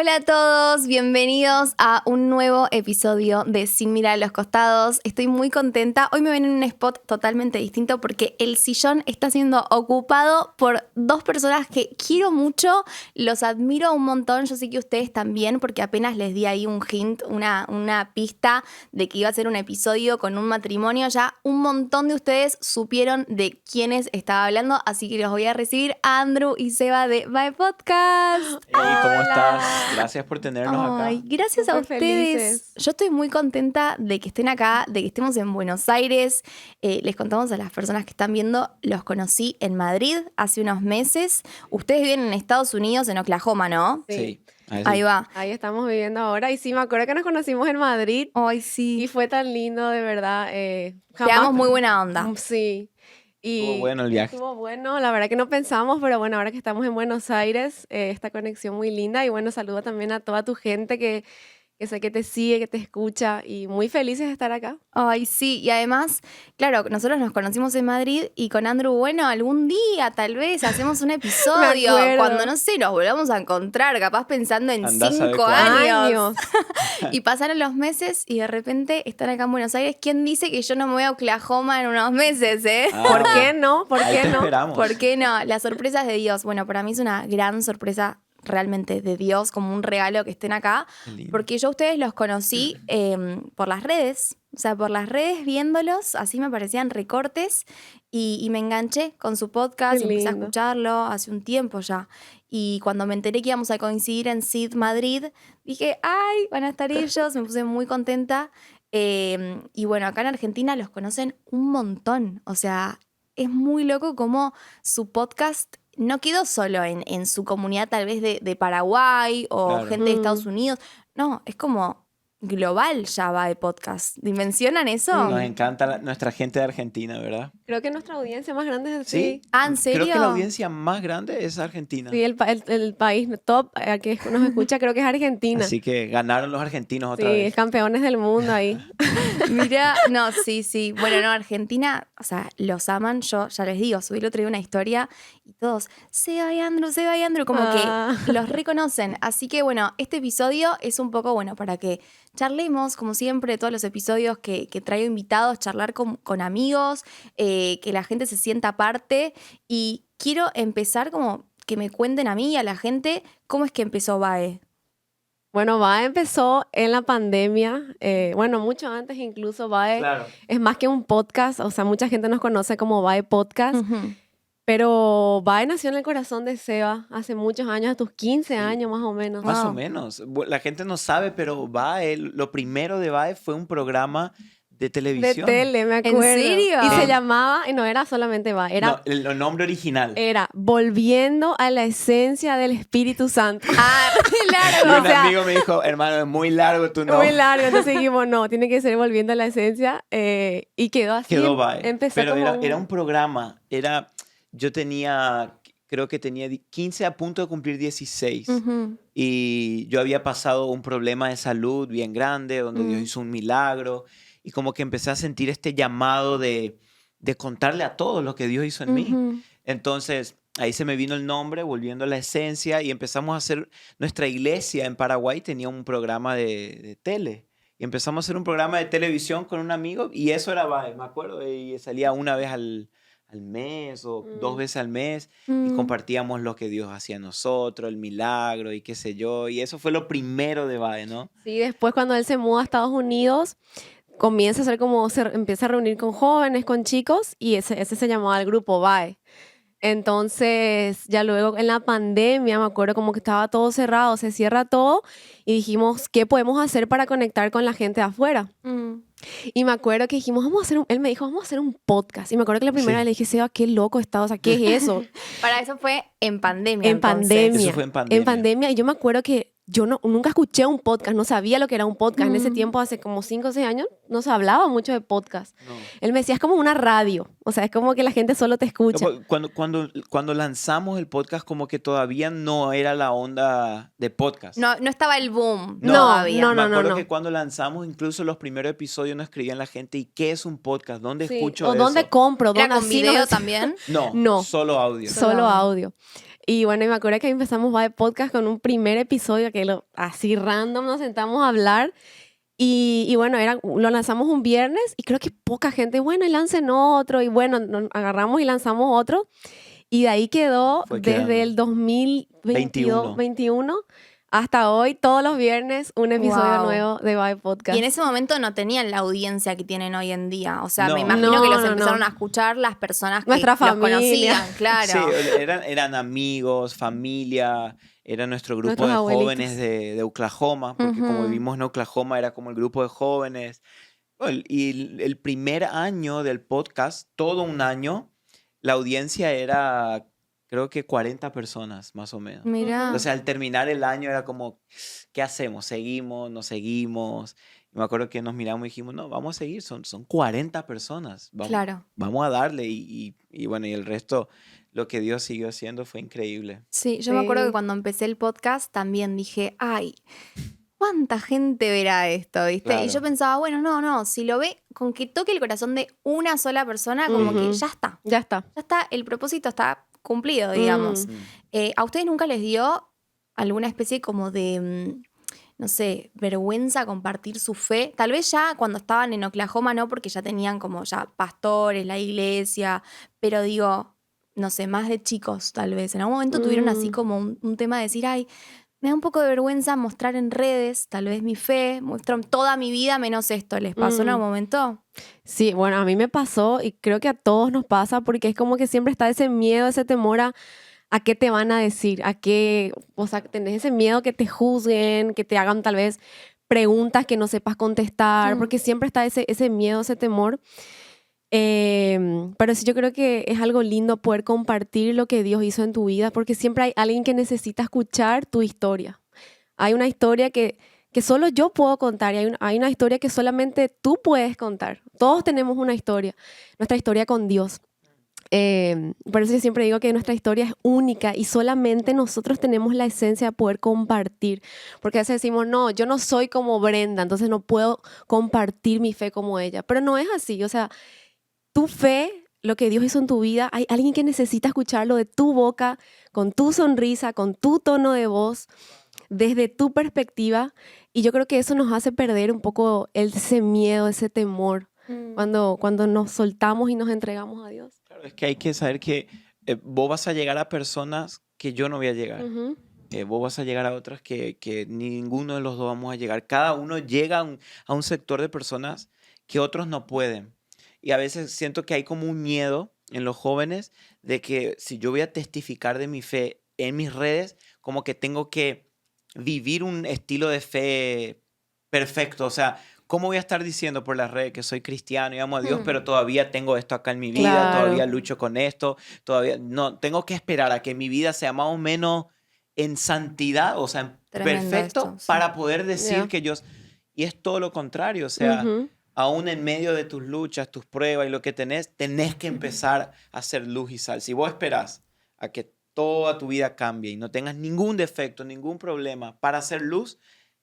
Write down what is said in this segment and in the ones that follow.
Hola a todos, bienvenidos a un nuevo episodio de Sin Mirar a los Costados. Estoy muy contenta. Hoy me ven en un spot totalmente distinto porque el sillón está siendo ocupado por dos personas que quiero mucho, los admiro un montón. Yo sé que ustedes también, porque apenas les di ahí un hint, una pista de que iba a ser un episodio con un matrimonio. Ya un montón de ustedes supieron de quiénes estaba hablando, así que los voy a recibir a Andrew y Seba de Bye Podcast. Hey, ¿cómo estás? Gracias por tenernos Ay, acá. gracias a ustedes. Felices. Yo estoy muy contenta de que estén acá, de que estemos en Buenos Aires. Les contamos a las personas que están viendo, los conocí en Madrid hace unos meses. Ustedes viven en Estados Unidos, en Oklahoma, ¿no? Sí. Ahí va. Ahí estamos viviendo ahora. Y sí, me acuerdo que nos conocimos en Madrid Ay, sí. y fue tan lindo, de verdad. Te muy buena onda. Sí. Y Estuvo bueno el viaje. estuvo bueno, la verdad que no pensamos, pero bueno, ahora que estamos en Buenos Aires, esta conexión muy linda. Y bueno, saludo también a toda tu gente que sé que te sigue, que te escucha. Y muy felices de estar acá. Ay, sí, y además, claro, nosotros nos conocimos en Madrid y con Andrew, bueno, algún día tal vez hacemos un episodio, acuerdo. cuando no sé, nos volvamos a encontrar, capaz pensando en Andá a saber 5 cuándo. años. Y pasaron los meses y de repente están acá en Buenos Aires. ¿Quién dice que yo no me voy a Oklahoma en unos meses, ¿Por qué no? ¿Por Ahí qué te no? esperamos. ¿Por qué no? Las sorpresas de Dios. Bueno, para mí es una gran sorpresa realmente de Dios, como un regalo que estén acá. Qué lindo. Porque yo a ustedes los conocí por las redes. O sea, por las redes viéndolos, así me parecían recortes y me enganché con su podcast Qué y empecé a lindo. escucharlo hace un tiempo ya. Y cuando me enteré que íbamos a coincidir en Sid Madrid, dije, ¡ay, van a estar ellos! Me puse muy contenta. Y bueno, acá en Argentina los conocen un montón. O sea, es muy loco cómo su podcast no quedó solo en su comunidad tal vez de Paraguay o Claro. gente de Estados Unidos. No, es como global ya va de podcast. ¿Dimensionan eso? Nos encanta nuestra gente de Argentina, ¿verdad? Creo que nuestra audiencia más grande es Sí. Ah, ¿en serio? Creo que la audiencia más grande es Argentina. Sí, el país top que nos escucha creo que es Argentina. Así que ganaron los argentinos Sí, otra vez. campeones del mundo ahí. Mira, no, sí. Bueno, no, Argentina, o sea, los aman. Yo ya les digo, subí el otro día una historia y todos, Seba y Andrew, como que los reconocen. Así que bueno, este episodio es un poco, bueno, para que charlemos, como siempre, todos los episodios que traigo invitados, charlar con amigos, que la gente se sienta parte. Y quiero empezar como que me cuenten a mí y a la gente cómo es que empezó VAE. Bueno, VAE empezó en la pandemia, bueno, mucho antes incluso VAE Claro. es más que un podcast, o sea, mucha gente nos conoce como VAE Podcast, Ujú. pero VAE nació en el corazón de Seba hace muchos años, a tus 15 Sí. años más o menos. Más Wow. o menos. La gente no sabe, pero lo primero de VAE fue un programa de De televisión. tele, me acuerdo. serio? Y se Sí. llamaba, y no era solamente VAE, era No, el nombre original. Volviendo a la esencia del Espíritu Santo. Ah, Y claro. o un sea, amigo me dijo, hermano, es muy largo tu nombre. Muy largo, entonces dijimos, no, tiene que ser Volviendo a la Esencia, y quedó así. Quedó VAE. Empezó Pero como era un programa. Yo creo que tenía 15 a punto de cumplir 16. Ujú. Y yo había pasado un problema de salud bien grande, donde Dios hizo un milagro. Y como que empecé a sentir este llamado de contarle a todos lo que Dios hizo en mí. Ujú. Entonces, ahí se me vino el nombre, Volviendo a la Esencia, y empezamos a hacer, nuestra iglesia en Paraguay tenía un programa de tele. Y empezamos a hacer un programa de televisión con un amigo, y eso era VAE, me acuerdo, y salía una vez al mes o 2 veces al mes, y Mm. compartíamos lo que Dios hacía en nosotros, el milagro, y qué sé yo, y eso fue lo primero de VAE, ¿no? Sí, después cuando él se muda a Estados Unidos, comienza a ser como, se empieza a reunir con jóvenes, con chicos, y ese se llamaba el grupo VAE. Entonces, ya luego en la pandemia, me acuerdo como que estaba todo cerrado, se cierra todo, y dijimos, ¿qué podemos hacer para conectar con la gente de afuera? Mm. Y me acuerdo que dijimos, él me dijo, vamos a hacer un podcast. Y me acuerdo que la primera Sí. vez le dije, Seba, qué loco está, o sea, ¿qué es eso? Para eso fue en pandemia. En entonces. pandemia. Eso fue en pandemia. En pandemia. Y yo me acuerdo que yo nunca escuché un podcast, no sabía lo que era un podcast. En ese tiempo, hace como 5 o 6 años, no se hablaba mucho de podcast. No. Él me decía, es como una radio. O sea, es como que la gente solo te escucha. Cuando lanzamos el podcast, como que todavía no era la onda de podcast. No estaba el boom No, todavía. no, Me acuerdo no. que cuando lanzamos incluso los primeros episodios nos escribían la gente, ¿y qué es un podcast? ¿Dónde Sí. escucho O eso? dónde compro, ¿Era dónde con así video nos- también? No, No. solo audio. Solo audio. Y bueno, y me acuerdo que empezamos Vibe Podcast con un primer episodio que así random nos sentamos a hablar. Y bueno, lo lanzamos un viernes y creo que poca gente, bueno, y lancen otro. Y bueno, nos agarramos y lanzamos otro. Y de ahí quedó Fue desde quedando. el 2022, 21 hasta hoy, todos los viernes, un episodio Wow. nuevo de Vibe Podcast. Y en ese momento no tenían la audiencia que tienen hoy en día. O sea, No. me imagino No, que los no, empezaron no. a escuchar las personas que Nuestra los familia. conocían, claro. Sí, eran amigos, familia, era nuestro grupo Nuestros de abuelitos. jóvenes de Oklahoma, porque como Ujú. vivimos en Oklahoma era como el grupo de jóvenes. Bueno, y el primer año del podcast, todo un año, la audiencia era, creo que 40 personas más o menos. Mirá. Entonces al terminar el año era como, ¿qué hacemos? ¿Seguimos? ¿No seguimos? Y me acuerdo que nos miramos y dijimos, no, vamos a seguir, son 40 personas, Claro. vamos a darle. Y bueno, y el resto, lo que Dios siguió haciendo fue increíble. Sí, yo me acuerdo que Sí. cuando empecé el podcast también dije, ay, ¿cuánta gente verá esto? ¿Viste? Y yo Claro. pensaba, bueno, no, si lo ve, con que toque el corazón de una sola persona, como que Ujú. ya está. Ya está. Ya está, el propósito está cumplido, digamos. Mm. ¿A ustedes nunca les dio alguna especie como de, no sé, vergüenza compartir su fe? Tal vez ya cuando estaban en Oklahoma no, porque ya tenían como ya pastores, la iglesia, pero digo, no sé, más de chicos tal vez. ¿En algún momento tuvieron así como un tema de decir, ay, me da un poco de vergüenza mostrar en redes tal vez mi fe, muestro toda mi vida menos esto? ¿Les pasó en algún momento? Sí, bueno, a mí me pasó y creo que a todos nos pasa porque es como que siempre está ese miedo, ese temor a qué te van a decir, a qué, o sea, tenés ese miedo que te juzguen, que te hagan tal vez preguntas que no sepas contestar, porque siempre está ese miedo, ese temor. Pero sí, yo creo que es algo lindo poder compartir lo que Dios hizo en tu vida, porque siempre hay alguien que necesita escuchar tu historia. Hay una historia que solo yo puedo contar y hay una historia que solamente tú puedes contar. Todos tenemos una historia, nuestra historia con Dios. Por eso yo siempre digo que nuestra historia es única y solamente nosotros tenemos la esencia de poder compartir. Porque a veces decimos, no, yo no soy como Brenda, entonces no puedo compartir mi fe como ella. Pero no es así, o sea, tu fe, lo que Dios hizo en tu vida, hay alguien que necesita escucharlo de tu boca, con tu sonrisa, con tu tono de voz, desde tu perspectiva. Y yo creo que eso nos hace perder un poco ese miedo, ese temor, cuando nos soltamos y nos entregamos a Dios. Claro, es que hay que saber que vos vas a llegar a personas que yo no voy a llegar. Ujú. Vos vas a llegar a otras que ninguno de los dos vamos a llegar. Cada uno llega a un sector de personas que otros no pueden. Y a veces siento que hay como un miedo en los jóvenes de que si yo voy a testificar de mi fe en mis redes, como que tengo que vivir un estilo de fe perfecto. O sea, ¿cómo voy a estar diciendo por las redes que soy cristiano y amo a Dios, pero todavía tengo esto acá en mi vida, Claro. todavía lucho con esto, todavía no, tengo que esperar a que mi vida sea más o menos en santidad, o sea, Tremendo perfecto, esto, sí. para poder decir Ya. que yo... Y es todo lo contrario, o sea, Ujú. aún en medio de tus luchas, tus pruebas y lo que tenés que empezar a hacer luz y sal. Si vos esperás a que toda tu vida cambie y no tengas ningún defecto, ningún problema para hacer luz,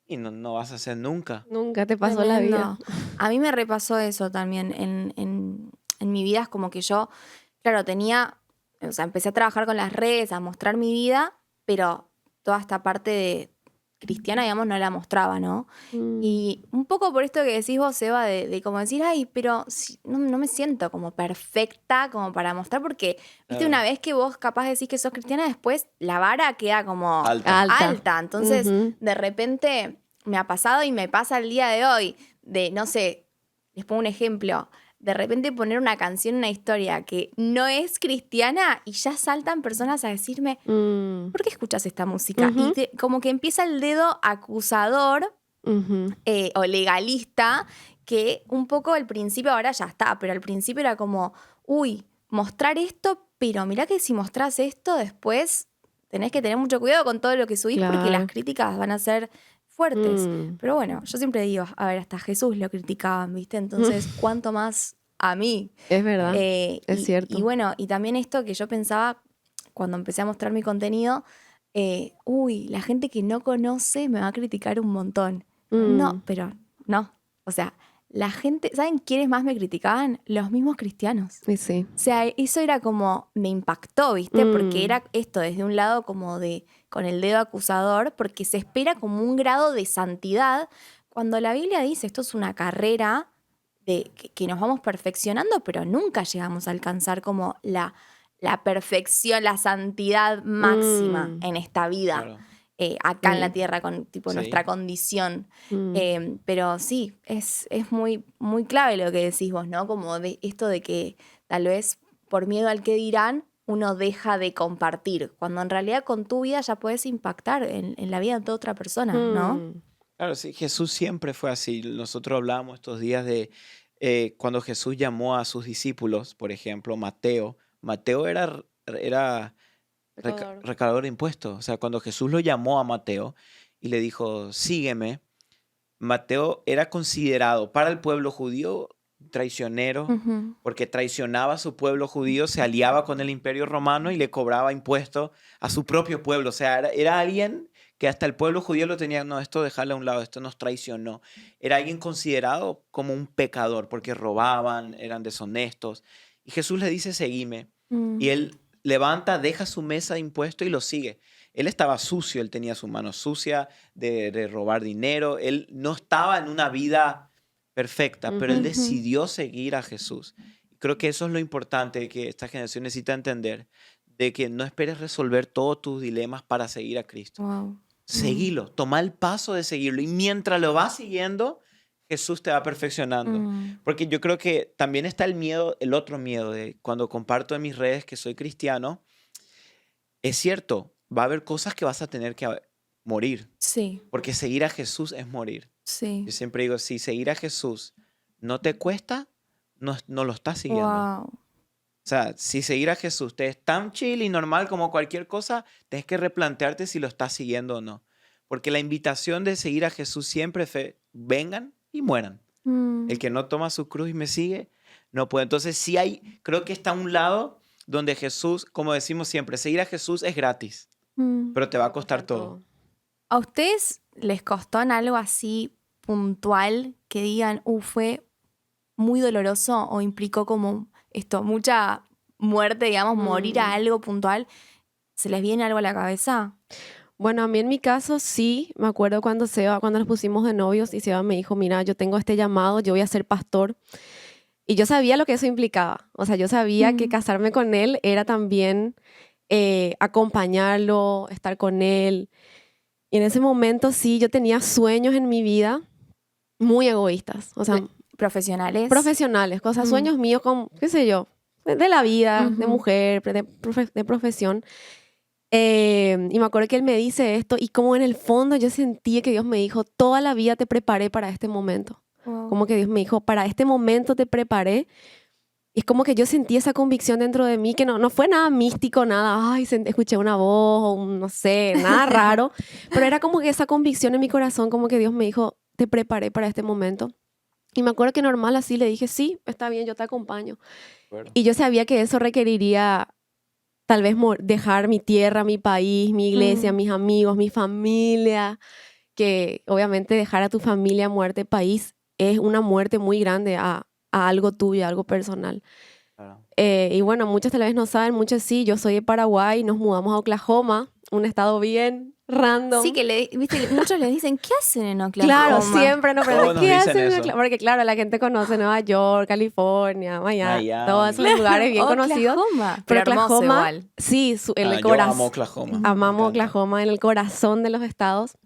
y no vas a hacer nunca. Nunca te pasó la vida. Tremendo. A mí me repasó eso también en mi vida. Es como que yo, claro, o sea, empecé a trabajar con las redes, a mostrar mi vida, pero toda esta parte de cristiana, digamos, no la mostraba, ¿no? Y un poco por esto que decís vos, Eva, de como decir, ay, pero no me siento como perfecta como para mostrar, porque, viste, Claro. una vez que vos capaz decís que sos cristiana, después la vara queda como Alta. alta. Entonces, Ujú. de repente me ha pasado y me pasa el día de hoy, de, no sé, les pongo un ejemplo, de repente poner una canción, una historia que no es cristiana y ya saltan personas a decirme, ¿por qué escuchas esta música? Ujú. Y como que empieza el dedo acusador Ujú. o legalista, que un poco al principio, ahora ya está, pero al principio era como, uy, mostrar esto, pero mirá que si mostrás esto después tenés que tener mucho cuidado con todo lo que subís porque las Claro. críticas van a ser fuertes. Mm. Pero bueno, yo siempre digo, a ver, hasta Jesús lo criticaban, ¿viste? Entonces, ¿cuánto más a mí? Es verdad. Es cierto. Y bueno, y también esto que yo pensaba cuando empecé a mostrar mi contenido, uy, la gente que no conoce me va a criticar un montón. No, pero no. O sea, la gente, ¿saben quiénes más me criticaban? Los mismos cristianos. Y sí. O sea, eso era como, me impactó, ¿viste? Porque Mm. era esto desde un lado como de, con el dedo acusador, porque se espera como un grado de santidad, cuando la Biblia dice, esto es una carrera de que nos vamos perfeccionando, pero nunca llegamos a alcanzar como la perfección, la santidad máxima Mm. en esta vida, Claro. acá en la Sí. tierra, con tipo Sí. nuestra condición. Mm. Pero sí, es muy, muy clave lo que decís vos, ¿no? Como de esto de que tal vez por miedo al que dirán, uno deja de compartir, cuando en realidad con tu vida ya puedes impactar en la vida de otra persona, ¿no? Mm. Claro, sí, Jesús siempre fue así. Nosotros hablábamos estos días de cuando Jesús llamó a sus discípulos, por ejemplo, Mateo. Mateo era Pecador. recaudador de impuestos. O sea, cuando Jesús lo llamó a Mateo y le dijo, sígueme, Mateo era considerado para el pueblo judío traicionero, Ujú. porque traicionaba a su pueblo judío, se aliaba con el imperio romano y le cobraba impuestos a su propio pueblo. O sea, era alguien que hasta el pueblo judío lo tenía, no, esto dejarle a un lado, esto nos traicionó. Era alguien considerado como un pecador, porque robaban, eran deshonestos. Y Jesús le dice, seguime. Y Mm. él levanta, deja su mesa de impuestos y lo sigue. Él estaba sucio, él tenía su mano sucia de robar dinero, él no estaba en una vida perfecta, pero él Ujú. Ujú. decidió seguir a Jesús. Creo que eso es lo importante que esta generación necesita entender, de que no esperes resolver todos tus dilemas para seguir a Cristo. Wow. Seguilo, toma el paso de seguirlo y mientras lo vas siguiendo, Jesús te va perfeccionando. Mm. Porque yo creo que también está el miedo, el otro miedo de cuando comparto en mis redes que soy cristiano, es cierto, va a haber cosas que vas a tener que morir, Sí, porque seguir a Jesús es morir. sí. Yo siempre digo, si seguir a Jesús no te cuesta, no lo estás siguiendo. Wow. O sea, si seguir a Jesús te es tan chill y normal como cualquier cosa, tienes que replantearte si lo estás siguiendo o no. Porque la invitación de seguir a Jesús siempre fue, vengan y mueran. Mm. El que no toma su cruz y me sigue, no puede. Entonces sí hay, creo que está un lado donde Jesús, como decimos siempre, seguir a Jesús es gratis, Mm. pero te va a costar todo. ¿A ustedes les costó en algo así puntual que digan, fue muy doloroso o implicó como esto, mucha muerte, digamos, morir a algo puntual? ¿Se les viene algo a la cabeza? Bueno, a mí en mi caso sí, me acuerdo cuando nos pusimos de novios y Seba me dijo, mira, yo tengo este llamado, yo voy a ser pastor. Y yo sabía lo que eso implicaba. O sea, yo sabía que Mm. casarme con él era también acompañarlo, estar con él. Y en ese momento sí, yo tenía sueños en mi vida muy egoístas. O sea, ¿Profesionales? profesionales, cosas, Mm. sueños míos como, qué sé yo, de la vida, de Ujú. mujer, de profesión. Y me acuerdo que él me dice esto y como en el fondo yo sentía que Dios me dijo, toda la vida te preparé para este momento. Wow. Como que Dios me dijo, para este momento te preparé. Y es como que yo sentí esa convicción dentro de mí, que no fue nada místico, nada, ay, escuché una voz, o no sé, nada raro. Pero era como que esa convicción en mi corazón, como que Dios me dijo, te preparé para este momento. Y me acuerdo que normal así le dije, sí, está bien, yo te acompaño. Y yo sabía que eso requeriría tal vez dejar mi tierra, mi país, mi iglesia, Mm. mis amigos, mi familia, que obviamente dejar a tu familia, muerte, país, es una muerte muy grande a algo tuyo, a algo personal. Claro. Y bueno, muchos tal vez no saben, muchos sí, yo soy de Paraguay, nos mudamos a Oklahoma, un estado bien random. Sí, que viste, que muchos les dicen, ¿qué hacen en Oklahoma? Claro, siempre nos Todos preguntan, nos ¿qué dicen hacen en eso. Oklahoma? Porque claro, la gente conoce Nueva York, California, Miami, Miami. todos esos lugares bien conocidos. Oklahoma. Pero hermoso Oklahoma, igual. sí, en el Yo corazón. amo Oklahoma. Amamos Me encanta. Oklahoma, en el corazón de los estados.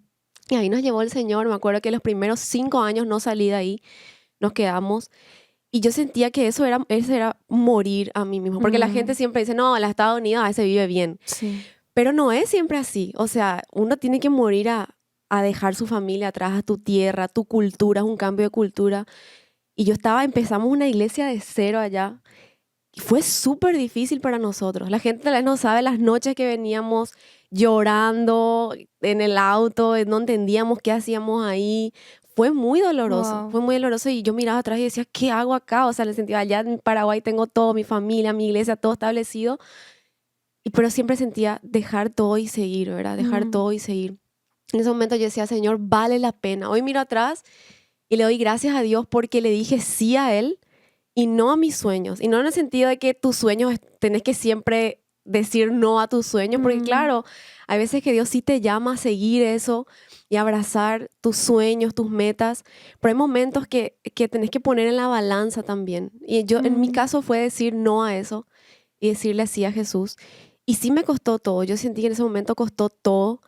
Y ahí nos llevó el Señor. Me acuerdo que los primeros 5 años no salí de ahí, nos quedamos. Y yo sentía que eso era morir a mí mismo. Porque la gente siempre dice, no, en los Estados Unidos a veces vive bien. Sí. Pero no es siempre así. O sea, uno tiene que morir a dejar su familia atrás, a tu tierra, tu cultura, es un cambio de cultura. Y empezamos una iglesia de cero allá. Y fue súper difícil para nosotros. La gente tal vez no sabe las noches que veníamos llorando en el auto, no entendíamos qué hacíamos ahí. Fue muy doloroso, Wow. fue muy doloroso. Y yo miraba atrás y decía, ¿qué hago acá? O sea, en el sentido, allá en Paraguay tengo todo, mi familia, mi iglesia, todo establecido. Pero siempre sentía dejar todo y seguir, ¿verdad? Dejar todo y seguir. En ese momento yo decía, Señor, vale la pena. Hoy miro atrás Y le doy gracias a Dios porque le dije sí a Él y no a mis sueños. Y no en el sentido de que tus sueños tenés que siempre decir no a tus sueños, porque claro, hay veces que Dios sí te llama a seguir eso y abrazar tus sueños, tus metas, pero hay momentos que tenés que poner en la balanza también. Y yo, en mi caso, fue decir no a eso y decirle sí a Jesús. Y sí me costó todo, yo sentí que en ese momento costó todo,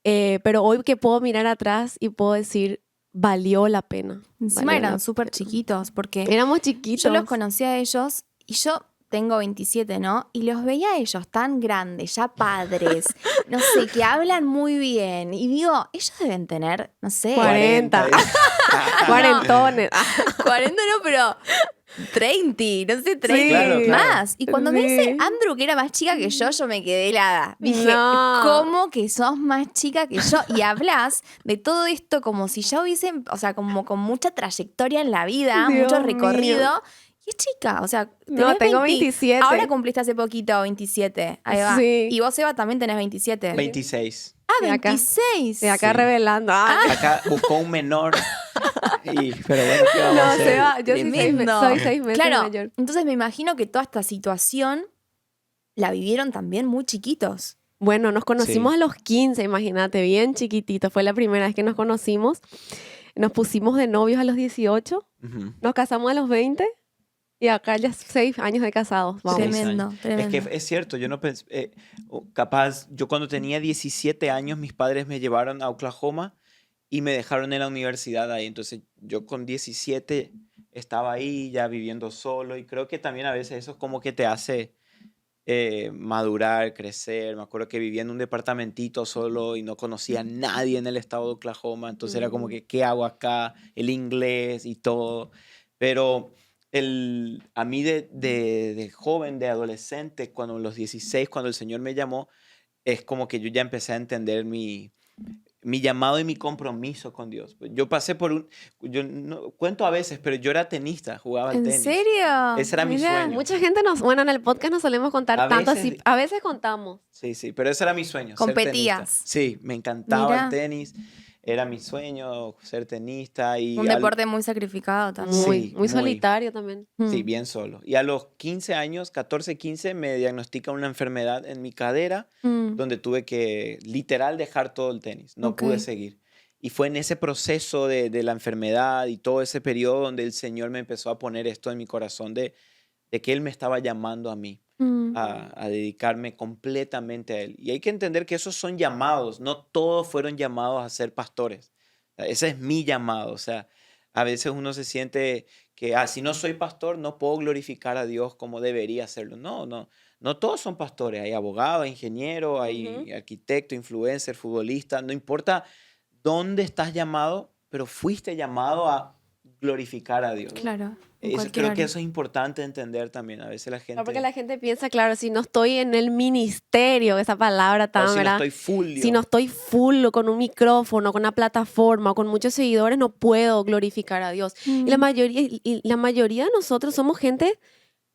pero hoy que puedo mirar atrás y puedo decir, valió la pena. Encima Valió eran la súper pena. chiquitos, porque Éramos chiquitos. yo los conocí a ellos y yo tengo 27, ¿no? Y los veía a ellos tan grandes, ya padres, no sé, que hablan muy bien. Y digo, ellos deben tener, no sé, 40. 40. Cuarentones. 40 no, pero 30, no sé, 30 Sí, claro, claro. más. Y cuando me Sí. dice Andrew que era más chica que yo me quedé helada. Dije, No. ¿cómo que sos más chica que yo? Y hablas de todo esto como si ya hubiesen, o sea, como con mucha trayectoria en la vida, Dios mucho recorrido. mío. Y es chica, o sea, No, tenés tengo 20. 27. Ahora cumpliste hace poquito 27. Ahí va. Sí. Y vos, Eva, también tenés 27. 26. Ah, De acá. 26. De acá Sí. revelando. Acá buscó un menor. Pero bueno, ¿qué vamos a No, hacer? Seba, yo Tremendo. soy 6 meses Claro, mayor. entonces me imagino que toda esta situación la vivieron también muy chiquitos. Bueno, nos conocimos Sí. a los 15, imagínate, bien chiquitito. Fue la primera vez que nos conocimos. Nos pusimos de novios a los 18, Ujú. nos casamos a los 20 y acá ya 6 años de casados. Vamos. 6 Tremendo, años. tremendo. Es que es cierto, yo no pensé, capaz, yo cuando tenía 17 años, mis padres me llevaron a Oklahoma y me dejaron en la universidad ahí. Entonces yo con 17 estaba ahí ya viviendo solo y creo que también a veces eso es como que te hace madurar, crecer. Me acuerdo que vivía en un departamentito solo y no conocía a nadie en el estado de Oklahoma, entonces era como que, ¿qué hago acá? El inglés y todo. Pero a mí de joven, de adolescente, cuando a los 16, cuando el Señor me llamó, es como que yo ya empecé a entender mi llamado y mi compromiso con Dios. Yo pasé por yo no, cuento a veces, pero yo era tenista, jugaba al ¿En tenis. serio? Ese era mi Mirá. sueño. Mucha gente bueno, en el podcast no solemos contar A tanto veces- así. A veces contamos. Sí, sí, pero ese era mi sueño, ser Competías. tenista. Sí, me encantaba Mirá. el tenis, era mi sueño ser tenista y Un deporte muy sacrificado también. Sí, Muy muy. solitario también. sí, Mm. bien solo. Y a los 15 años, 14, 15, me diagnostican una enfermedad en mi cadera Mm. donde tuve que literal dejar todo el tenis, no pude Ok. seguir. Y fue en ese proceso de la enfermedad y todo ese periodo donde el Señor me empezó a poner esto en mi corazón de que Él me estaba llamando a mí. Mm. A dedicarme completamente a Él. Y hay que entender que esos son llamados, no todos fueron llamados a ser pastores. O sea, ese es mi llamado. O sea, a veces uno se siente que, si no soy pastor, no puedo glorificar a Dios como debería hacerlo. No, no, no todos son pastores. Hay abogados, hay ingenieros, hay arquitecto, influencer, futbolista. No importa dónde estás llamado, pero fuiste llamado a glorificar a Dios. Claro. en Eso, cualquier creo que área. eso es importante entender también. A veces la gente... Porque la gente piensa, claro, si no estoy en el ministerio, esa palabra o tan, si no ¿verdad? estoy full. Si no estoy full o con un micrófono, con una plataforma o con muchos seguidores, no puedo glorificar a Dios. Mm. Y la mayoría de nosotros somos gente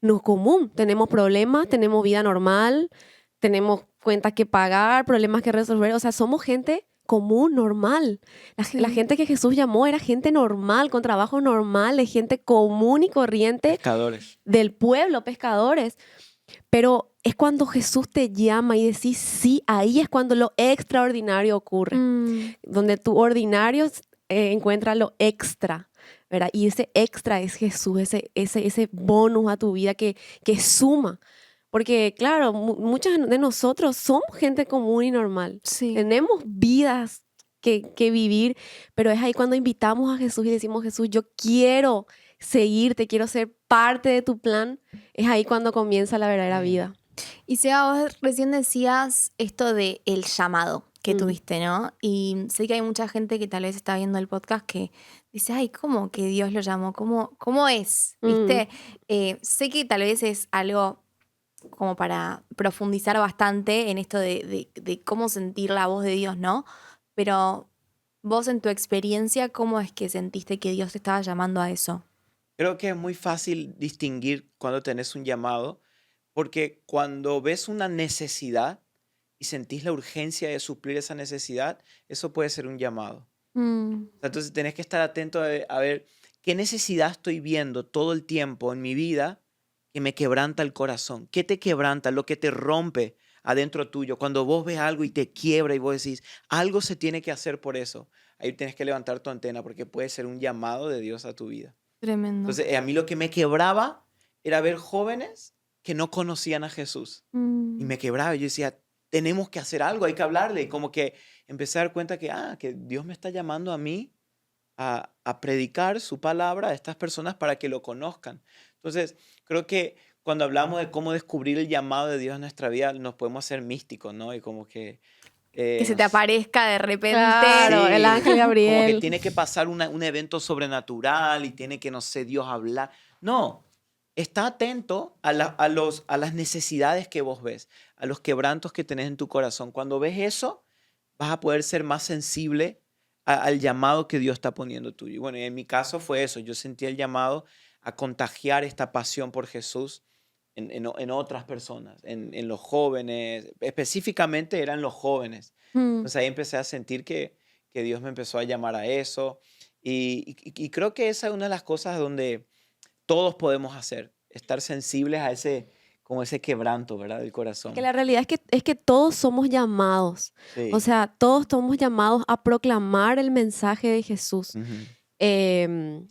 no común. Tenemos problemas, tenemos vida normal, tenemos cuentas que pagar, problemas que resolver. O sea, somos gente común, normal. La Sí. gente que Jesús llamó era gente normal, con trabajo normal, de gente común y corriente Pescadores. del pueblo, pescadores. Pero es cuando Jesús te llama y decís sí, ahí es cuando lo extraordinario ocurre. Mm. Donde tu ordinario encuentra lo extra, ¿verdad? Y ese extra es Jesús, ese bonus a tu vida que suma. Porque, claro, muchos de nosotros somos gente común y normal. Sí. Tenemos vidas que vivir, pero es ahí cuando invitamos a Jesús y decimos, Jesús, yo quiero seguirte, quiero ser parte de tu plan. Es ahí cuando comienza la verdadera vida. Y Seba, vos recién decías esto de el llamado que tuviste, ¿no? Y sé que hay mucha gente que tal vez está viendo el podcast que dice, ay, ¿cómo que Dios lo llamó? ¿Cómo es? ¿Viste? Sé que tal vez es algo como para profundizar bastante en esto de cómo sentir la voz de Dios, ¿no? Pero vos en tu experiencia, ¿cómo es que sentiste que Dios te estaba llamando a eso? Creo que es muy fácil distinguir cuando tenés un llamado, porque cuando ves una necesidad y sentís la urgencia de suplir esa necesidad, eso puede ser un llamado. Mm. O sea, entonces tenés que estar atento a ver qué necesidad estoy viendo todo el tiempo en mi vida que me quebranta el corazón. ¿Qué te quebranta? Lo que te rompe adentro tuyo. Cuando vos ves algo y te quiebra y vos decís, algo se tiene que hacer por eso. Ahí tienes que levantar tu antena porque puede ser un llamado de Dios a tu vida. Tremendo. Entonces, a mí lo que me quebraba era ver jóvenes que no conocían a Jesús. Y Mm. me quebraba. Yo decía, tenemos que hacer algo, hay que hablarle. Y como que empecé a dar cuenta que Dios me está llamando a mí a predicar su palabra a estas personas para que lo conozcan. Entonces, creo que cuando hablamos de cómo descubrir el llamado de Dios en nuestra vida, nos podemos hacer místicos, ¿no? Y como que, Que se no te sé, aparezca de repente. Claro, el sí, ángel como que Gabriel. tiene que pasar un evento sobrenatural y tiene que, no sé, Dios hablar. No, está atento a las necesidades que vos ves, a los quebrantos que tenés en tu corazón. Cuando ves eso, vas a poder ser más sensible al llamado que Dios está poniendo tuyo. Y bueno, en mi caso fue eso. Yo sentí el llamado a contagiar esta pasión por Jesús en otras personas, en los jóvenes. Específicamente eran los jóvenes. Mm. Entonces ahí empecé a sentir que Dios me empezó a llamar a eso. Y creo que esa es una de las cosas donde todos podemos hacer, estar sensibles a como ese quebranto, ¿verdad? Del Que corazón. la realidad es que todos somos llamados. O Sí. sea, todos somos llamados a proclamar el mensaje de Jesús. Ujú.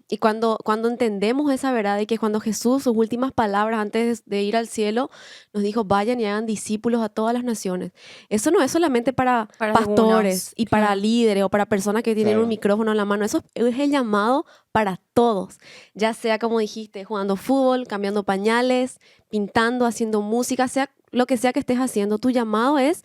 Y cuando entendemos esa verdad y que cuando Jesús, sus últimas palabras antes de ir al cielo, nos dijo, vayan y hagan discípulos a todas las naciones. Eso no es solamente para Para pastores algunos, y para claro. líderes o para personas que tienen un Claro. micrófono en la mano. Eso es el llamado para todos. Ya sea, como dijiste, jugando fútbol, cambiando pañales, pintando, haciendo música, sea lo que sea que estés haciendo. Tu llamado es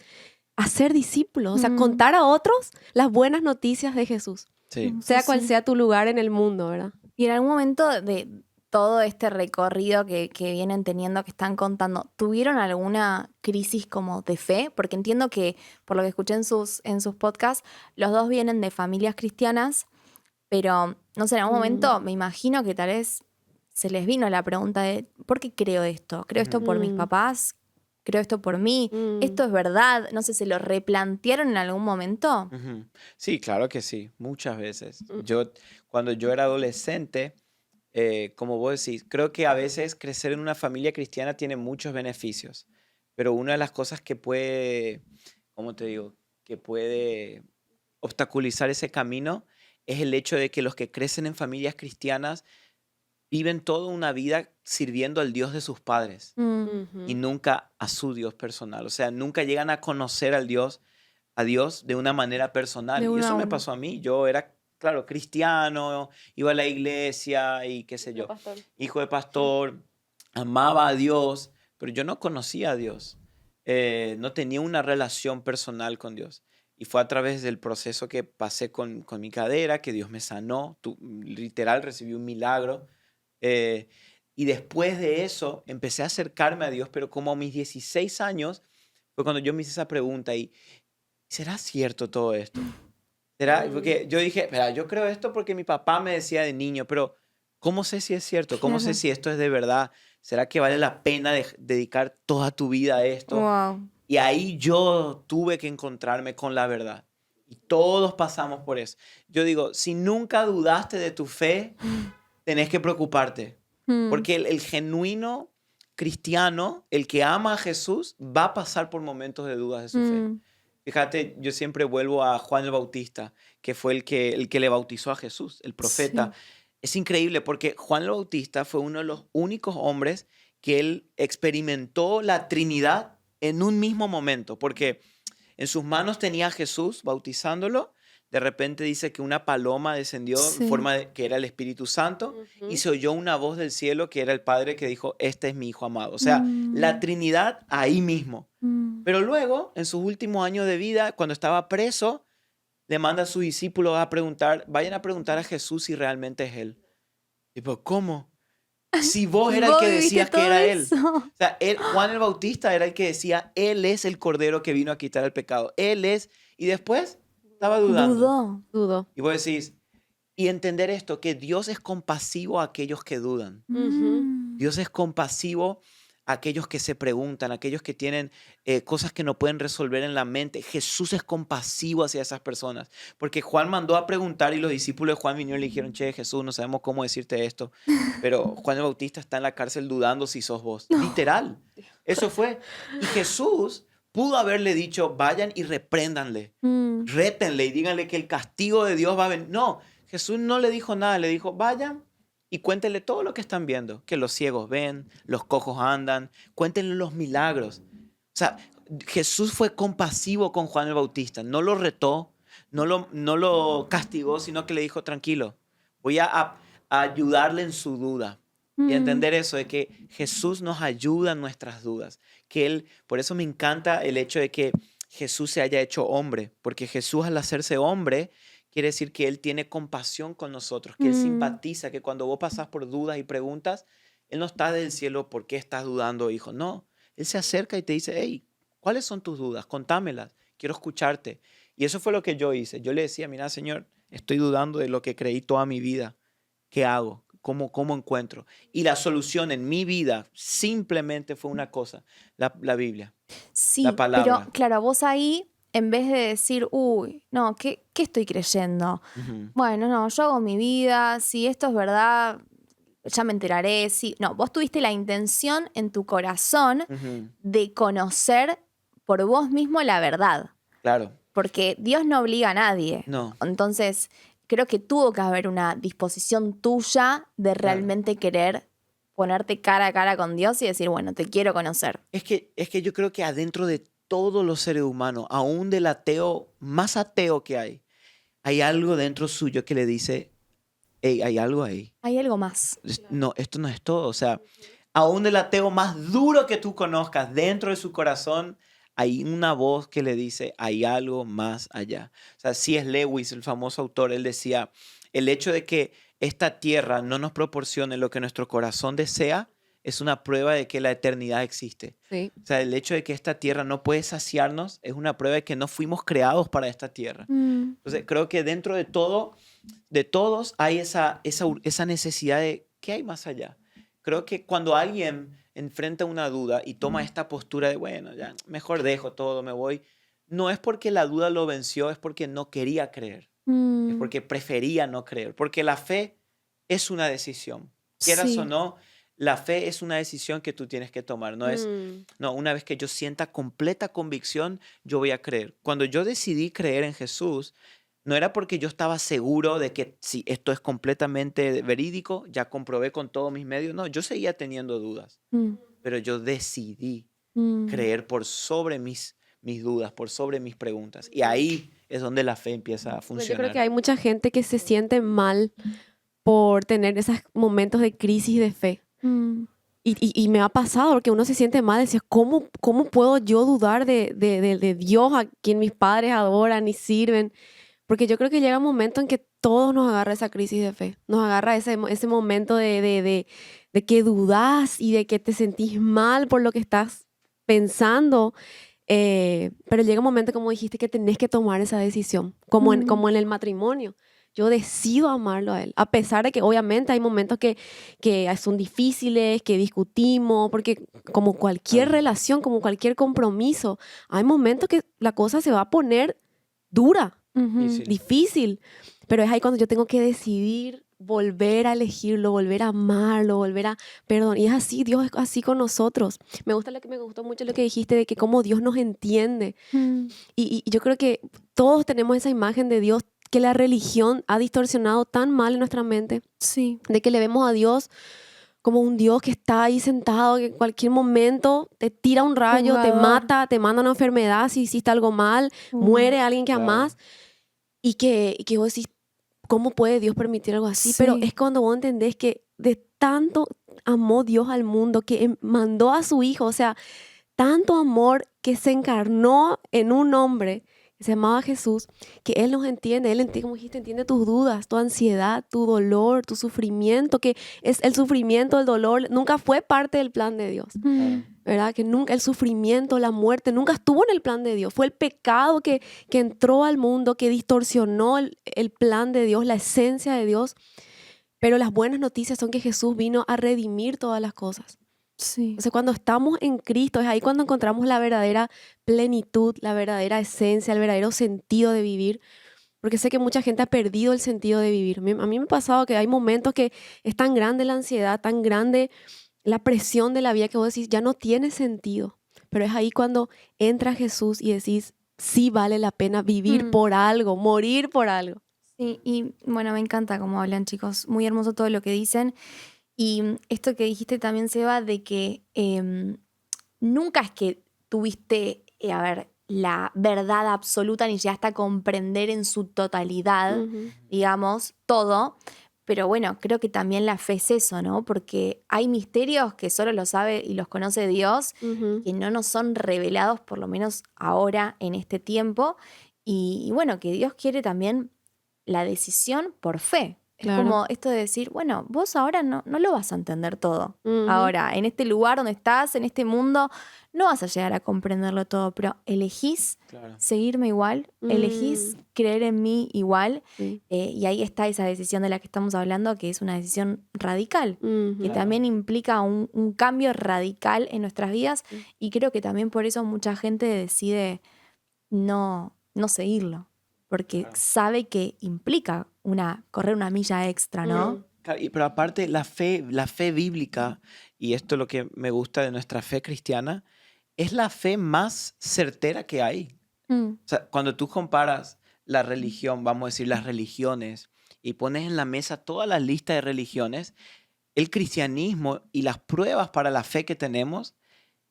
hacer discípulos, o sea, Mm. contar a otros las buenas noticias de Jesús. Sí. Sí, Sea cual sí. sea tu lugar en el mundo, ¿verdad? Y en algún momento de todo este recorrido que vienen teniendo, que están contando, ¿tuvieron alguna crisis como de fe? Porque entiendo que, por lo que escuché en sus podcasts, los dos vienen de familias cristianas, pero no sé, en algún momento me imagino que tal vez se les vino la pregunta de ¿por qué creo esto? ¿Creo esto por mis Mm. papás? ¿Creo esto por mí? ¿Esto es verdad? No sé, ¿se lo replantearon en algún momento? Ujú. Sí, claro que sí, muchas veces. Mm. Cuando yo era adolescente, como vos decís, creo que a veces crecer en una familia cristiana tiene muchos beneficios, pero una de las cosas que puede, ¿cómo te digo? Que puede obstaculizar ese camino es el hecho de que los que crecen en familias cristianas viven toda una vida sirviendo al Dios de sus padres y Ujú. nunca a su Dios personal. O sea, nunca llegan a conocer a Dios de una manera personal. De Y uno a eso me uno. pasó a mí. Yo era, claro, cristiano, iba a la iglesia y qué sé yo, hijo de pastor, amaba a Dios, pero yo no conocía a Dios. No tenía una relación personal con Dios. Y fue a través del proceso que pasé con mi cadera que Dios me sanó. Literal, recibí un milagro. Eh, y después de eso empecé a acercarme a Dios, pero como a mis 16 años fue cuando yo me hice esa pregunta y ¿será cierto todo esto? ¿Será? Porque yo dije, "Mira, yo creo esto porque mi papá me decía de niño, pero ¿cómo sé si es cierto? ¿Cómo sé Claro. si esto es de verdad? ¿Será que vale la pena dedicar toda tu vida a esto?" Wow. Y ahí yo tuve que encontrarme con la verdad. Y todos pasamos por eso. Yo digo, si nunca dudaste de tu fe, tenés que preocuparte. Porque el genuino cristiano, el que ama a Jesús, va a pasar por momentos de dudas de su fe. Fíjate, yo siempre vuelvo a Juan el Bautista, que fue el que le bautizó a Jesús, el profeta. Sí. Es increíble porque Juan el Bautista fue uno de los únicos hombres que él experimentó la Trinidad en un mismo momento, porque en sus manos tenía a Jesús bautizándolo. De repente dice que una paloma descendió en Sí. forma de que era el Espíritu Santo y se oyó una voz del cielo que era el Padre que dijo, este es mi Hijo amado. O sea, la Trinidad ahí mismo. Pero luego, en sus últimos años de vida, cuando estaba preso, le manda a sus discípulos a preguntar, vayan a preguntar a Jesús si realmente es Él. Tipo, ¿cómo? Si vos era el ¿Vos que viviste decías que todo era Él. eso? O sea, Juan el Bautista era el que decía, Él es el Cordero que vino a quitar el pecado. Él es. Y después estaba dudando. Dudó. Dudo. Y vos decís, y entender esto, que Dios es compasivo a aquellos que dudan. Ujú. Dios es compasivo aquellos que se preguntan, aquellos que tienen cosas que no pueden resolver en la mente. Jesús es compasivo hacia esas personas, porque Juan mandó a preguntar y los discípulos de Juan vinieron y le dijeron, che, Jesús, no sabemos cómo decirte esto, pero Juan el Bautista está en la cárcel dudando si sos vos. Literal, eso fue. Y Jesús pudo haberle dicho, vayan y repréndanle, rétenle y díganle que el castigo de Dios va a venir. No, Jesús no le dijo nada, le dijo, vayan y cuéntenle todo lo que están viendo, que los ciegos ven, los cojos andan, cuéntenle los milagros. O sea, Jesús fue compasivo con Juan el Bautista, no lo retó, no lo castigó, sino que le dijo, tranquilo, voy a ayudarle en su duda. Y entender eso, de que Jesús nos ayuda en nuestras dudas. Que Él, por eso me encanta el hecho de que Jesús se haya hecho hombre, porque Jesús al hacerse hombre, quiere decir que Él tiene compasión con nosotros, que Él simpatiza, que cuando vos pasás por dudas y preguntas, Él no está del cielo, ¿por qué estás dudando, hijo? No, Él se acerca y te dice, hey, ¿cuáles son tus dudas? Contámelas, quiero escucharte. Y eso fue lo que yo hice. Yo le decía, mira, Señor, estoy dudando de lo que creí toda mi vida. ¿Qué hago? ¿Cómo encuentro? Y la solución en mi vida simplemente fue una cosa, la Biblia, Sí, la palabra. pero claro, vos ahí, en vez de decir, uy, no, ¿qué estoy creyendo? Ujú. Bueno, no, yo hago mi vida, si esto es verdad, ya me enteraré. Sí. No, vos tuviste la intención en tu corazón Ujú. de conocer por vos mismo la verdad, Claro, porque Dios no obliga a nadie. no, Entonces, creo que tuvo que haber una disposición tuya de realmente querer ponerte cara a cara con Dios y decir, bueno, te quiero conocer. es que yo creo que adentro de todos los seres humanos, aún del ateo más ateo que hay algo dentro suyo que le dice, hey, hay algo ahí. Hay algo más. No, esto no es todo. O sea, aún del ateo más duro que tú conozcas, dentro de su corazón hay una voz que le dice, hay algo más allá. O sea, C.S. Lewis, el famoso autor, él decía, el hecho de que esta tierra no nos proporcione lo que nuestro corazón desea es una prueba de que la eternidad existe. Sí. O sea, el hecho de que esta tierra no puede saciarnos es una prueba de que no fuimos creados para esta tierra. Entonces, creo que dentro de todo, de todos, hay esa necesidad de ¿qué hay más allá? Creo que cuando alguien enfrenta una duda y toma esta postura de, bueno, ya, mejor dejo todo, me voy, no es porque la duda lo venció, es porque no quería creer, es porque prefería no creer, porque la fe es una decisión. Quieras Sí. o no, la fe es una decisión que tú tienes que tomar, no es, no, una vez que yo sienta completa convicción, yo voy a creer. Cuando yo decidí creer en Jesús, no era porque yo estaba seguro de que si esto es completamente verídico, ya comprobé con todos mis medios. No, yo seguía teniendo dudas, pero yo decidí creer por sobre mis dudas, por sobre mis preguntas. Y ahí es donde la fe empieza a Pero yo funcionar. creo que hay mucha gente que se siente mal por tener esos momentos de crisis de fe. Y me ha pasado porque uno se siente mal, decía, ¿cómo puedo yo dudar de Dios a quien mis padres adoran y sirven? Porque yo creo que llega un momento en que todos nos agarra esa crisis de fe, nos agarra ese momento de que dudás y de que te sentís mal por lo que estás pensando. Pero llega un momento, como dijiste, que tenés que tomar esa decisión, como en el matrimonio. Yo decido amarlo a él, a pesar de que obviamente hay momentos que son difíciles, que discutimos, porque como cualquier relación, como cualquier compromiso, hay momentos que la cosa se va a poner dura, Difícil. difícil, pero es ahí cuando yo tengo que decidir volver a elegirlo, volver a amarlo, volver a perdón. Y es así, Dios es así con nosotros. Me gustó mucho lo que dijiste de que cómo Dios nos entiende. Y yo creo que todos tenemos esa imagen de Dios que la religión ha distorsionado tan mal en nuestra mente, Sí. de que le vemos a Dios como un Dios que está ahí sentado, que en cualquier momento te tira un rayo, te Juzgador. mata, te manda una enfermedad si hiciste algo mal, muere alguien que Claro. amás, y que vos decís, ¿cómo puede Dios permitir algo así? Pero Sí. es cuando vos entendés que de tanto amó Dios al mundo, que mandó a su Hijo, o sea, tanto amor que se encarnó en un hombre que se llamaba Jesús, que Él nos entiende, Él entiende, como dijiste, entiende tus dudas, tu ansiedad, tu dolor, tu sufrimiento, que es el sufrimiento, el dolor, nunca fue parte del plan de Dios, ¿verdad? Que nunca el sufrimiento, la muerte, nunca estuvo en el plan de Dios. Fue el pecado que entró al mundo, que distorsionó el plan de Dios, la esencia de Dios. Pero las buenas noticias son que Jesús vino a redimir todas las cosas. Sí. Entonces, cuando estamos en Cristo, es ahí cuando encontramos la verdadera plenitud, la verdadera esencia, el verdadero sentido de vivir. Porque sé que mucha gente ha perdido el sentido de vivir. A mí me ha pasado que hay momentos que es tan grande la ansiedad, tan grande la presión de la vida que vos decís, ya no tiene sentido. Pero es ahí cuando entra Jesús y decís, sí vale la pena vivir Mm. por algo, morir por algo. Sí, y bueno, me encanta cómo hablan, chicos. Muy hermoso todo lo que dicen. Y esto que dijiste también, Seba, de que nunca es que tuviste, a ver, la verdad absoluta ni llegaste a comprender en su totalidad, Ujú, digamos, todo. Pero bueno, creo que también la fe es eso, ¿no? Porque hay misterios que solo los sabe y los conoce Dios y ujú, que no nos son revelados, por lo menos ahora, en este tiempo. Y bueno, que Dios quiere también la decisión por fe. Es claro. como esto de decir, bueno, vos ahora no lo vas a entender todo. Ujú, Ahora, en este lugar donde estás, en este mundo, no vas a llegar a comprenderlo todo, pero elegís Claro. seguirme igual, elegís mm, creer en mí igual, sí, y ahí está esa decisión de la que estamos hablando, que es una decisión radical, que ujú, Claro. también implica un cambio radical en nuestras vidas, sí, y creo que también por eso mucha gente decide no seguirlo, porque Claro. sabe que implica correr una milla extra, ¿no? mm, Claro, pero aparte la fe bíblica, y esto es lo que me gusta de nuestra fe cristiana, es la fe más certera que hay. Mm, O sea, cuando tú comparas la religión, vamos a decir las religiones, y pones en la mesa toda la lista de religiones, el cristianismo y las pruebas para la fe que tenemos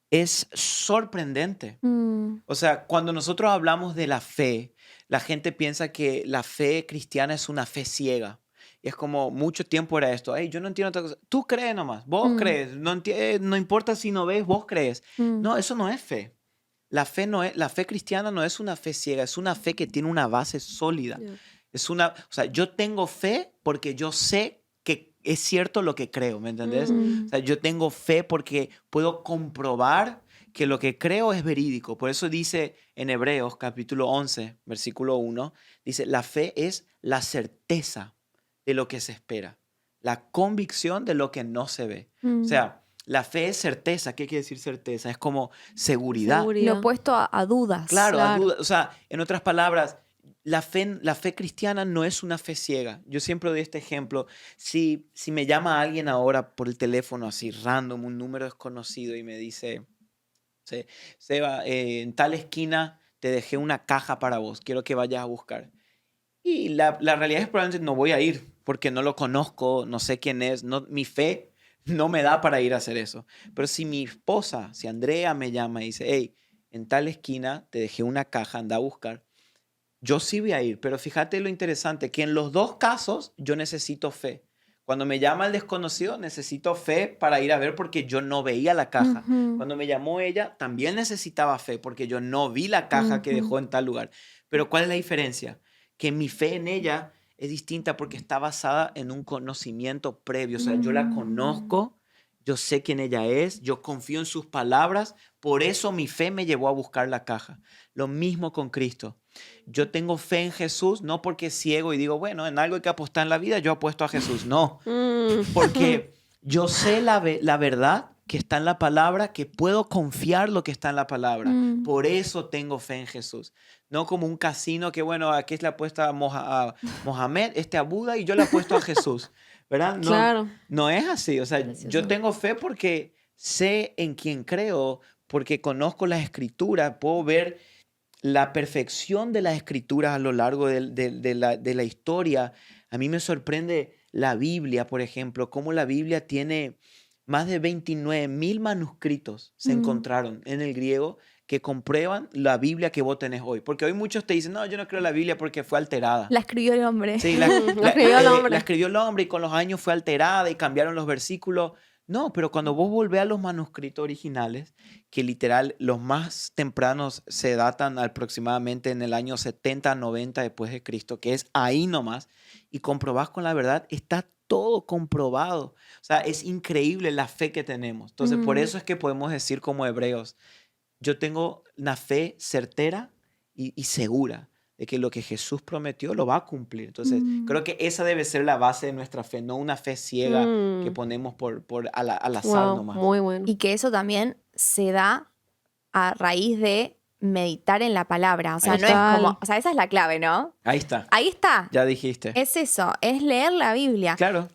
es sorprendente. mm, O sea, cuando nosotros hablamos de la fe, la gente piensa que la fe cristiana es una fe ciega. Y es como mucho tiempo era esto. Hey, yo no entiendo otra cosa. Tú crees nomás, vos mm, crees. No, no importa si no ves, vos crees. mm, No, eso no es fe. La fe, no es, la fe cristiana no es una fe ciega, es una fe que tiene una base sólida. ya, O sea, yo tengo fe porque yo sé que es cierto lo que creo, ¿me entendés? O mm, sea, yo tengo fe porque puedo comprobar que lo que creo es verídico. Por eso dice en Hebreos capítulo 11, versículo 1, dice, la fe es la certeza de lo que se espera, la convicción de lo que no se ve. O mm. sea, la fe es certeza. ¿Qué quiere decir certeza? Es como seguridad. Lo seguridad, opuesto a dudas. Claro, a claro. duda. O sea, en otras palabras, la fe cristiana no es una fe ciega. Yo siempre doy este ejemplo. Si me llama alguien ahora por el teléfono así random, un número desconocido y me dice, Seba, en tal esquina te dejé una caja para vos, quiero que vayas a buscar. Y la realidad es probablemente no voy a ir porque no lo conozco, no sé quién es, no, mi fe no me da para ir a hacer eso. Pero si mi esposa, si Andrea me llama y dice, hey, en tal esquina te dejé una caja, anda a buscar, yo sí voy a ir. Pero fíjate lo interesante, que en los dos casos yo necesito fe. Cuando me llama el desconocido, necesito fe para ir a ver porque yo no veía la caja. Ujú, Cuando me llamó ella, también necesitaba fe porque yo no vi la caja que ujú. dejó en tal lugar. Pero ¿cuál es la diferencia? Que mi fe en ella es distinta porque está basada en un conocimiento previo. O sea, yo la Mm, conozco, yo sé quién ella es, yo confío en sus palabras, por eso mi fe me llevó a buscar la caja. Lo mismo con Cristo. Yo tengo fe en Jesús, no porque es ciego y digo, bueno, en algo hay que apostar en la vida, yo apuesto a Jesús. No, Mm, porque yo sé la verdad que está en la palabra, que puedo confiar lo que está en la palabra. mm. Por eso tengo fe en Jesús. No como un casino que, bueno, aquí es la apuesta a Mohamed, este a Buda y yo le apuesto a Jesús. ¿Verdad? No, claro. no es así. O sea, yo Precioso. tengo fe porque sé en quién creo, porque conozco las escrituras, puedo ver la perfección de las escrituras a lo largo de la historia. A mí me sorprende la Biblia, por ejemplo, cómo la Biblia tiene más de 29.000 manuscritos se Mm. encontraron en el griego que comprueban la Biblia que vos tenés hoy. Porque hoy muchos te dicen, no, yo no creo en la Biblia porque fue alterada. La escribió el hombre. Sí, Lo escribió el la hombre. escribió el hombre y con los años fue alterada y cambiaron los versículos. No, pero cuando vos volvés a los manuscritos originales, que literal los más tempranos se datan aproximadamente en el año 70, 90 después de Cristo, que es ahí nomás, y comprobás con la verdad, está todo comprobado. O sea, es increíble la fe que tenemos. Entonces, por Mm, eso es que podemos decir como hebreos, yo tengo una fe certera y segura. de que lo que Jesús prometió lo va a cumplir. Entonces, creo que esa debe ser la base de nuestra fe, no una fe ciega que ponemos al azar Wow, nomás. muy bueno. Y que eso también se da a raíz de meditar en la palabra. O sea, Ahí no es está. como... O sea, esa es la clave, ¿no? Ahí está, Ahí está. ya dijiste. Es eso, es leer la Biblia. Claro.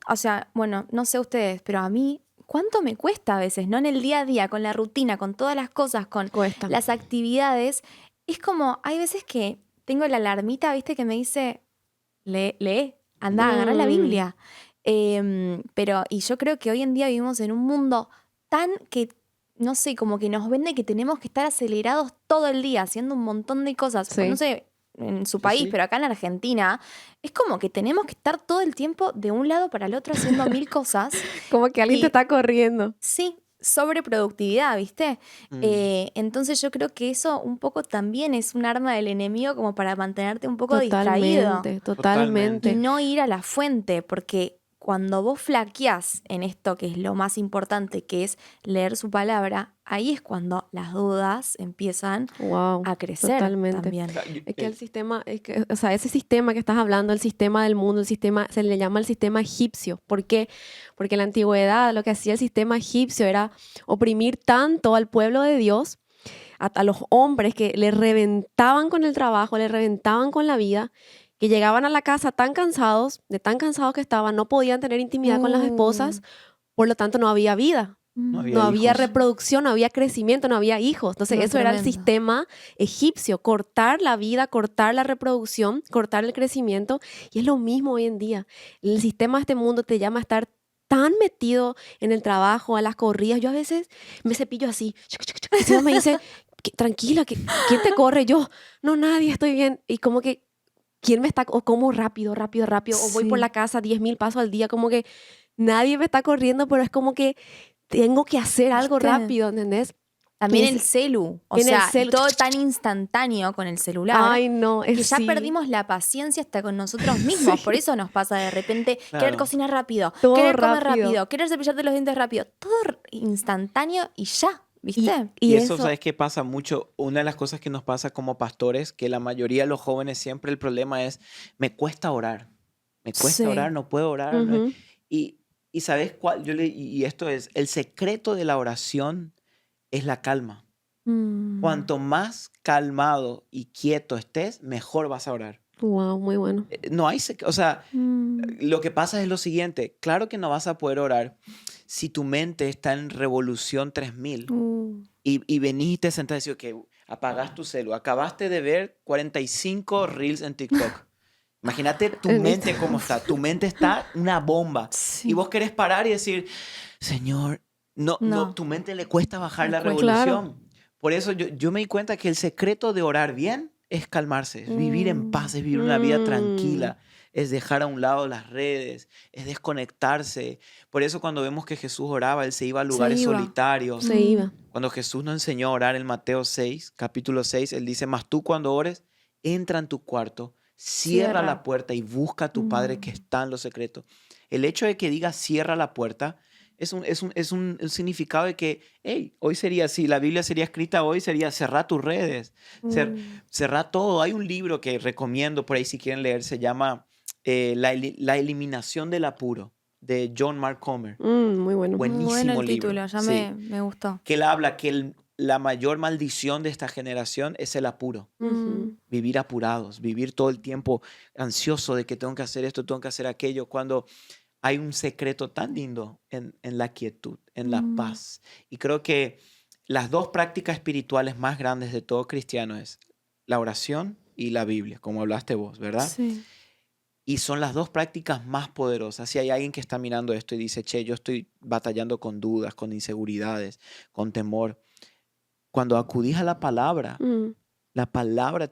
O sea, bueno, no sé ustedes, pero a mí, ¿cuánto me cuesta a veces, no? En el día a día, con la rutina, con todas las cosas, con Cuesta. las actividades. Es como, hay veces que tengo la alarmita, ¿viste? Que me dice, lee, anda, agarrá la Biblia. Y yo creo que hoy en día vivimos en un mundo tan que, no sé, como que nos vende que tenemos que estar acelerados todo el día, haciendo un montón de cosas. Sí. No sé, en su Sí, país, sí. pero acá en Argentina, es como que tenemos que estar todo el tiempo de un lado para el otro haciendo mil cosas. Como que alguien Y- te está corriendo. Sí, sobreproductividad, ¿viste? Mm. Entonces yo creo que eso un poco también es un arma del enemigo como para mantenerte un poco distraído Totalmente. y no ir a la fuente, porque cuando vos flaqueás en esto que es lo más importante, que es leer su palabra, ahí es cuando las dudas empiezan Wow, a crecer totalmente. también. Es que el sistema, o sea, ese sistema que estás hablando, el sistema del mundo, el sistema, se le llama el sistema egipcio. ¿Por qué? Porque en la antigüedad lo que hacía el sistema egipcio era oprimir tanto al pueblo de Dios, a los hombres que le reventaban con el trabajo, le reventaban con la vida, que llegaban a la casa tan cansados, de tan cansados que estaban, no podían tener intimidad con las esposas, por lo tanto no había vida. No había No había hijos. reproducción, no había crecimiento, no había hijos. Entonces, No, eso era el tremendo. sistema egipcio, cortar la vida, cortar la reproducción, cortar el crecimiento. Y es lo mismo hoy en día. El sistema de este mundo te llama a estar tan metido en el trabajo, a las corridas. Yo a veces me cepillo así. Y si me dice, tranquila, ¿quién te corre? Yo, no, nadie, estoy bien. Y como que, ¿quién me está? O como rápido, o voy por Sí. la casa 10.000 pasos al día, como que nadie me está corriendo, pero es como que tengo que hacer algo ¿Viste? rápido, ¿entendés? También Y el es- celu, o en el sea, celu. todo tan instantáneo con el celular. Ay, no, Que es ya sí. perdimos la paciencia hasta con nosotros mismos. Por eso nos pasa de repente querer Claro. cocinar rápido, Todo querer comer rápido. rápido, querer cepillarte los dientes rápido. Todo instantáneo y ya, ¿viste? Y eso, ¿sabes qué pasa mucho? Una de las cosas que nos pasa como pastores, que la mayoría de los jóvenes siempre el problema es, me cuesta orar. Me cuesta Sí. orar, no puedo orar. no- Ujú. Y ¿sabes cuál? Y esto es, el secreto de la oración es la calma. Cuanto más calmado y quieto estés, mejor vas a orar. Wow, muy bueno. No hay, o sea, Mm. lo que pasa es lo siguiente, claro que no vas a poder orar si tu mente está en revolución 3000 y venís y te sentás y decís, que apagás tu celu, acabaste de ver 45 reels en TikTok. Imagínate tu En mente cómo está, tu mente está una bomba Sí. y vos querés parar y decir, Señor, no, No. tu mente le cuesta bajar la Le cuesta. revolución. Por eso yo me di cuenta que el secreto de orar bien es calmarse, es vivir en paz, es vivir una vida tranquila, es dejar a un lado las redes, es desconectarse. Por eso cuando vemos que Jesús oraba, Él se iba a lugares iba. solitarios. Se iba. Cuando Jesús nos enseñó a orar en Mateo 6, capítulo 6, Él dice, mas tú cuando ores, entra en tu cuarto, cierra Cierra. la puerta y busca a tu Padre que está en lo secreto. El hecho de que diga cierra la puerta es un significado de que, hey, hoy sería, si la Biblia sería escrita hoy, sería cerrar tus redes, cerrar todo. Hay un libro que recomiendo por ahí si quieren leer, se llama La eliminación del apuro, de John Mark Comer. Muy bueno. Buenísimo Bueno el libro. título, ya Sí. me gustó. Que él habla que la mayor maldición de esta generación es el apuro. Ujú. Vivir apurados, vivir todo el tiempo ansioso de que tengo que hacer esto, tengo que hacer aquello, cuando hay un secreto tan lindo en la quietud, en la paz. Y creo que las dos prácticas espirituales más grandes de todo cristiano es la oración y la Biblia, como hablaste vos, ¿verdad? Sí. Y son las dos prácticas más poderosas. Si hay alguien que está mirando esto y dice, che, yo estoy batallando con dudas, con inseguridades, con temor, cuando acudís a la palabra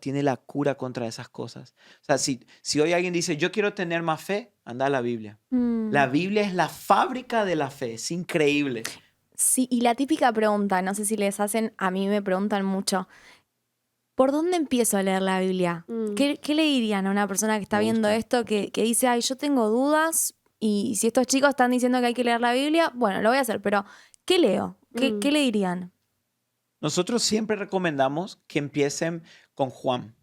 tiene la cura contra esas cosas. O sea, si hoy alguien dice, yo quiero tener más fe, anda a la Biblia. La Biblia es la fábrica de la fe, es increíble. Sí, y la típica pregunta, no sé si les hacen, a mí me preguntan mucho, ¿por dónde empiezo a leer la Biblia? ¿Qué le dirían a una persona que está Me viendo gusta. esto, que dice, ay, yo tengo dudas y si estos chicos están diciendo que hay que leer la Biblia, bueno, lo voy a hacer, pero ¿qué leo? ¿Qué le dirían? Nosotros siempre recomendamos que empiecen con Juan.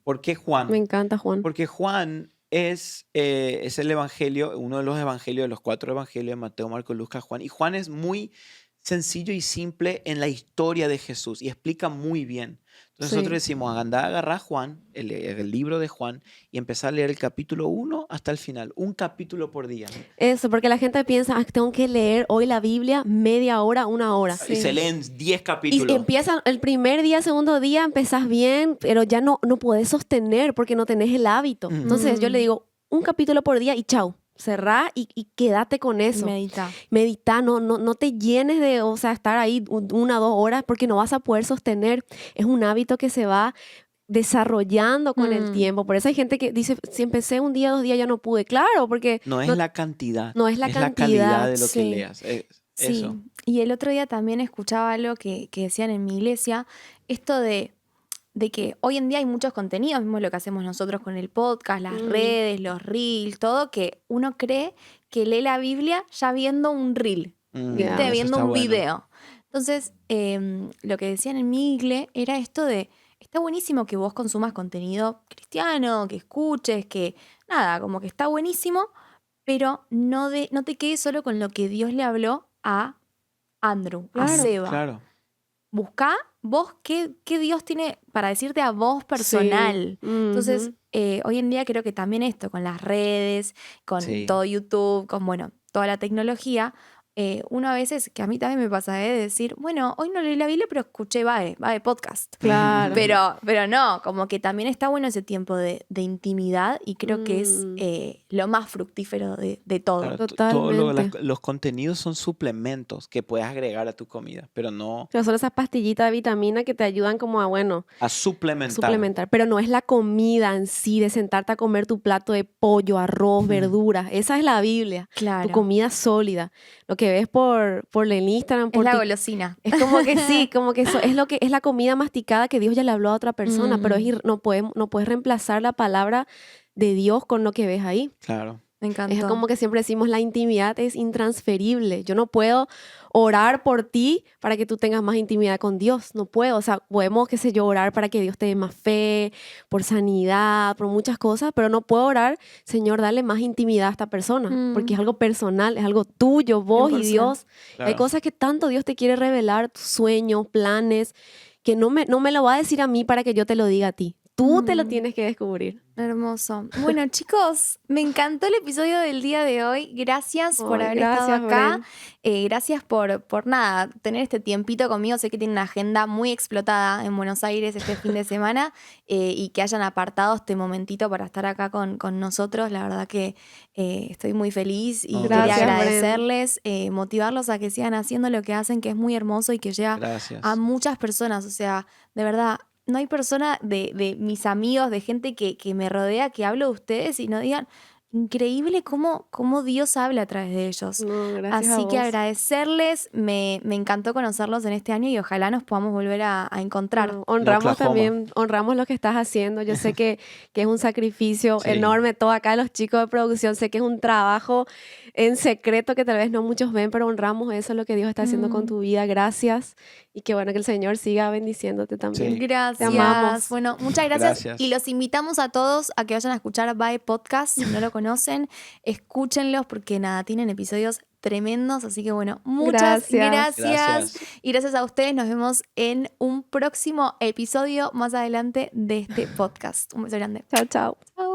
¿Por qué Juan? Me encanta, Juan. Porque Juan es el evangelio, uno de los evangelios, de los 4 evangelios de Mateo, Marcos, Lucas, Juan. Y Juan es muy sencillo y simple en la historia de Jesús y explica muy bien. Entonces nosotros Sí. decimos, anda a agarrar Juan, el libro de Juan, y empezar a leer el capítulo 1 hasta el final. Un capítulo por día. Eso, porque la gente piensa, tengo que leer hoy la Biblia media hora, 1 hora. Y se leen 10 Y capítulos. empiezan el primer día, segundo día, empezás bien, pero ya no podés sostener porque no tenés el hábito. Ujú. Entonces yo le digo, un capítulo por día y chau. Cerrá y quédate con eso. Medita. Medita, no te llenes de, o sea, estar ahí 1 o 2 horas porque no vas a poder sostener. Es un hábito que se va desarrollando con el tiempo. Por eso hay gente que dice, si empecé 1 día, 2 días, ya no pude. Claro, porque No es la cantidad. no es la calidad cantidad, de lo que sí. leas. Sí, Eso. y el otro día también escuchaba algo que decían en mi iglesia, esto de que hoy en día hay muchos contenidos, mismo lo que hacemos nosotros con el podcast, las redes, los reels, todo, que uno cree que lee la Biblia ya viendo un reel, Ya. ¿viste? Eso Viendo está un bueno. video. Entonces, lo que decían en mi iglesia era esto de, está buenísimo que vos consumas contenido cristiano, que escuches, que nada, como que está buenísimo, pero no te quedes solo con lo que Dios le habló a Andrew, a Claro. Seba. Claro. Buscá vos qué Dios tiene para decirte a vos personal. Sí. Entonces, Ujú. hoy en día creo que también esto, con las redes, con Sí. todo YouTube, con, bueno, toda la tecnología, uno a veces, que a mí también me pasa, de decir, bueno, hoy no leí la Biblia, pero escuché Vae Podcast. Claro. Pero no, como que también está bueno ese tiempo de intimidad y creo que es lo más fructífero de todo. Claro, Totalmente. los contenidos son suplementos que puedes agregar a tu comida, pero no Pero son esas pastillitas de vitamina que te ayudan como a, bueno, a suplementar. suplementar. Pero no es la comida en sí, de sentarte a comer tu plato de pollo, arroz, verduras. Esa es la Biblia. Claro. Tu comida sólida. Lo que ves por el Instagram, Es por la Tik- golosina. es como que sí, como que eso es lo que es la comida masticada que Dios ya le habló a otra persona, pero no puedes reemplazar la palabra de Dios con lo que ves ahí. Claro. Me encantó. Es como que siempre decimos, la intimidad es intransferible. Yo no puedo orar por ti para que tú tengas más intimidad con Dios. No puedo. O sea, podemos, qué sé yo, orar para que Dios te dé más fe, por sanidad, por muchas cosas, pero no puedo orar, Señor, dale más intimidad a esta persona, porque es algo personal, es algo tuyo, vos y 100%. Dios. Claro. Hay cosas que tanto Dios te quiere revelar, tus sueños, planes, que no me lo va a decir a mí para que yo te lo diga a ti. Tú te lo tienes que descubrir. Hermoso. Bueno, chicos, me encantó el episodio del día de hoy. Gracias por Ay, haber gracias, estado acá. Gracias por nada, tener este tiempito conmigo. Sé que tienen una agenda muy explotada en Buenos Aires este fin de semana y que hayan apartado este momentito para estar acá con nosotros. La verdad que estoy muy feliz y Gracias, quería Bren. agradecerles, motivarlos a que sigan haciendo lo que hacen, que es muy hermoso y que llega Gracias. a muchas personas. O sea, de verdad, no hay persona de mis amigos, de gente que me rodea, que hablo de ustedes y no digan, increíble cómo Dios habla a través de ellos. No, gracias Así a que vos. agradecerles, me encantó conocerlos en este año y ojalá nos podamos volver a encontrar. No, honramos Oklahoma. también, honramos lo que estás haciendo. Yo sé que es un sacrificio Sí. enorme. Todo acá los chicos de producción, sé que es un trabajo en secreto que tal vez no muchos ven, pero honramos eso, lo que Dios está haciendo con tu vida. Gracias. Y que bueno, que el Señor siga bendiciéndote también. Sí. Gracias. Te amamos. Bueno, muchas gracias. Gracias. Y los invitamos a todos a que vayan a escuchar Vae Podcast. Si no lo conocen, escúchenlos porque nada, tienen episodios tremendos. Así que bueno, muchas Gracias. gracias. Y gracias a ustedes. Nos vemos en un próximo episodio más adelante de este podcast. Un beso grande. Chao, chao. Chao.